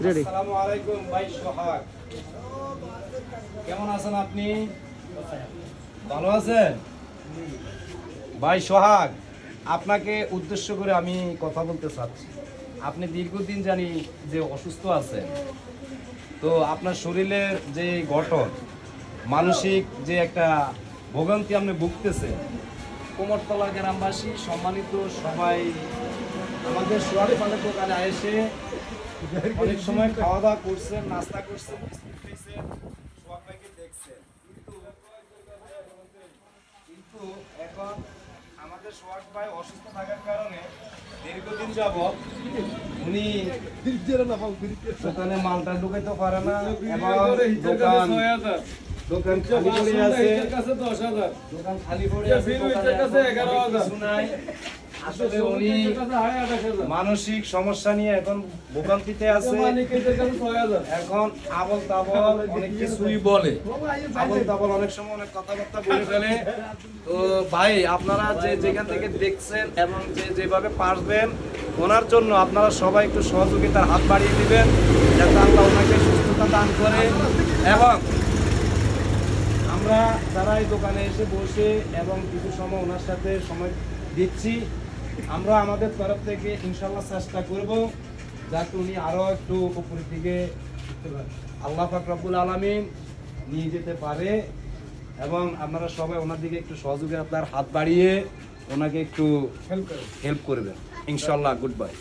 Ready. আসসালামু আলাইকুম ভাই সোহাগ, কেমন আছেন আপনি? ভালো আছেন ভাই সোহাগ? আপনাকে উদ্দেশ্য করে আমি কথা বলতে চাচ্ছি। আপনি দীর্ঘদিন জানি যে অসুস্থ আছেন, তো আপনার শরীরের যে গঠন, মানসিক যে একটা ভোগান্তি আপনি ভুগতেছেন। কুমোরতলা গ্রামবাসী সম্মানিত সবাই আমাদের সোয়ারি পানের দোকানে এসে অনেক সময় খাওয়া দাওয়া করছেন, নাস্তা করছেন, বিস্কুট খেয়েছেন, সোহাগ ভাইকে দেখছেন, কিন্তু এখন আমাদের সোহাগ ভাই অসুস্থ থাকার কারণে দীর্ঘদিন যাবৎ উনি দোকানে মালটা ঢুকাইতে পারে না এবং দোকান খালি পড়ে আছে, দোকান খালি পড়ে আছে, কিছু নাই। আসলে উনি মানসিক সমস্যা নিয়ে এখন ভোগান্তিতে আছে। এখন আবল তাবল অনেক কিছুই বলে, আবল তাবল অনেক সময় অনেক কথাবার্তা বলে ফেলে। তো ভাই, আপনারা যে যেখান থেকে দেখছেন এবং যে যেভাবে পারবেন ওনার জন্য আপনারা সবাই একটু সহযোগিতার হাত বাড়িয়ে দিবেন, যাতে আল্লাহ ওনাকে সুস্থতা দান করে। এবং আমরা যারা এই দোকানে এসে বসে এবং কিছু সময় ওনার সাথে সময় দিচ্ছি, আমরা আমাদের তরফ থেকে ইনশাল্লাহ চেষ্টা করব যাতে উনি আরো একটু উপরের দিকে আল্লাহ পাক রব্বুল আলামিন নিয়ে যেতে পারে। এবং আপনারা সবাই ওনার দিকে একটু সহযোগিতার হাত বাড়িয়ে ওনাকে একটু হেল্প করবেন ইনশাল্লাহ। Good bye.